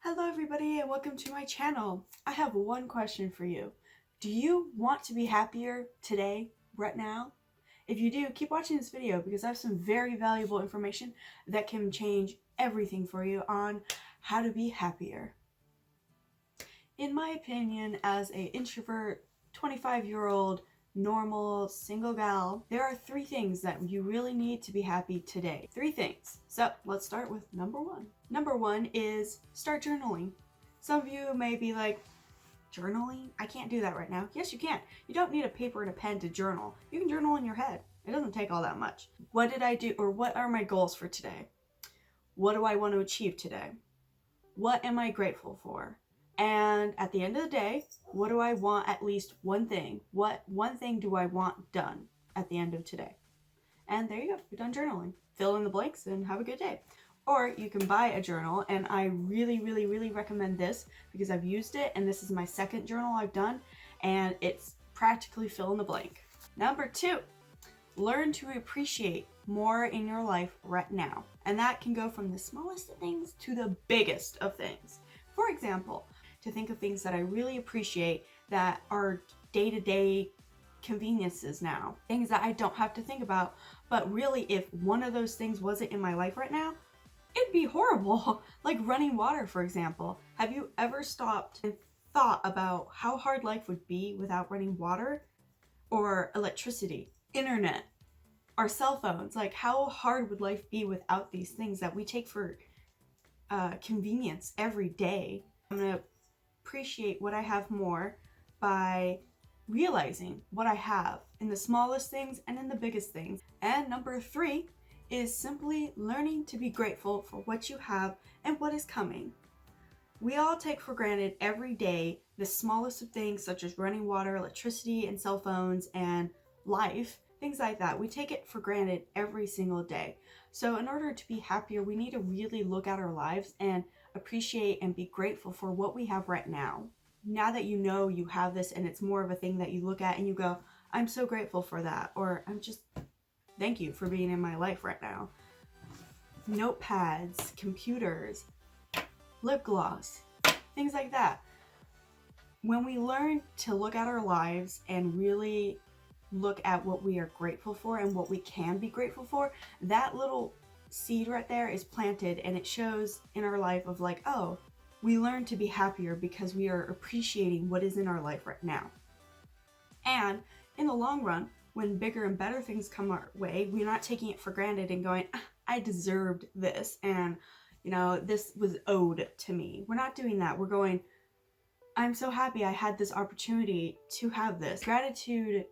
Hello everybody and welcome to my channel. I have one question for you. Do you want to be happier today, right now? If you do, keep watching this video because I have some very valuable information that can change everything for you on how to be happier. In my opinion, as an introvert, 25-year-old, normal, single gal, there are 3 things that you really need to be happy today. 3 things. So let's start with number 1. Number 1 is start journaling. Some of you may be like, journaling? I can't do that right now. Yes, you can. You don't need a paper and a pen to journal. You can journal in your head. It doesn't take all that much. What did I do, or what are my goals for today? What do I want to achieve today? What am I grateful for? And at the end of the day, what do I want? At least one thing. What one thing do I want done at the end of today? And there you go. You're done journaling. Fill in the blanks and have a good day. Or you can buy a journal, and I really recommend this because I've used it, and this is my second journal I've done, and it's practically fill in the blank. Number 2, learn to appreciate more in your life right now. And that can go from the smallest of things to the biggest of things. For example, to think of things that I really appreciate that are day-to-day conveniences now. Things that I don't have to think about. But really, if one of those things wasn't in my life right now, it'd be horrible. Like running water, for example. Have you ever stopped and thought about how hard life would be without running water? Or electricity, internet, our cell phones? Like, how hard would life be without these things that we take for convenience every day? I'm gonna appreciate what I have more by realizing what I have in the smallest things and in the biggest things. And number 3 is simply learning to be grateful for what you have and what is coming. We all take for granted every day the smallest of things, such as running water, electricity, and cell phones, and life, things like that. We take it for granted every single day. So in order to be happier, we need to really look at our lives and appreciate and be grateful for what we have right now. Now that you know you have this and it's more of a thing that you look at and you go, I'm so grateful for that, or I'm just, thank you for being in my life right now. Notepads, computers, lip gloss, things like that. When we learn to look at our lives and really look at what we are grateful for and what we can be grateful for, that little seed right there is planted, and it shows in our life of like, oh, we learn to be happier because we are appreciating what is in our life right now. And in the long run, when bigger and better things come our way, we're not taking it for granted and going, I deserved this, and this was owed to me. We're not doing that. We're going, I'm so happy I had this opportunity to have this. Gratitude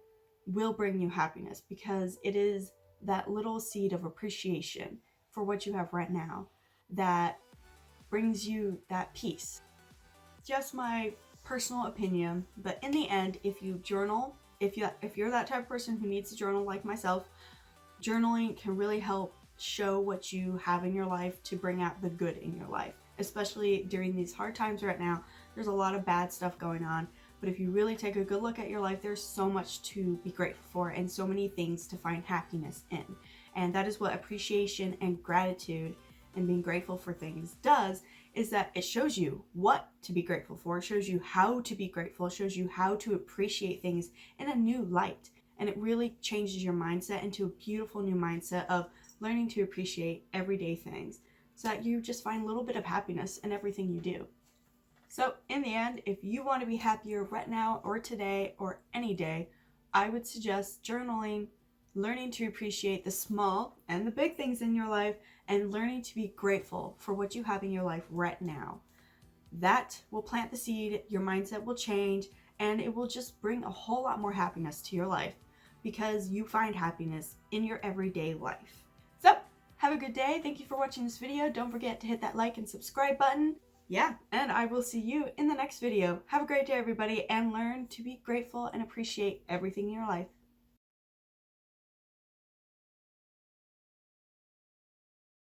will bring you happiness because it is that little seed of appreciation for what you have right now that brings you that peace. Just my personal opinion, but in the end, if you journal, if you're that type of person who needs to journal like myself, journaling can really help show what you have in your life to bring out the good in your life. Especially during these hard times right now, there's a lot of bad stuff going on. But if you really take a good look at your life, there's so much to be grateful for and so many things to find happiness in. And that is what appreciation and gratitude and being grateful for things does, is that it shows you what to be grateful for, it shows you how to be grateful, it shows you how to appreciate things in a new light. And it really changes your mindset into a beautiful new mindset of learning to appreciate everyday things so that you just find a little bit of happiness in everything you do. So in the end, if you want to be happier right now or today or any day, I would suggest journaling, learning to appreciate the small and the big things in your life, and learning to be grateful for what you have in your life right now. That will plant the seed, your mindset will change, and it will just bring a whole lot more happiness to your life because you find happiness in your everyday life. So, have a good day. Thank you for watching this video. Don't forget to hit that like and subscribe button. Yeah, and I will see you in the next video. Have a great day, everybody, and learn to be grateful and appreciate everything in your life.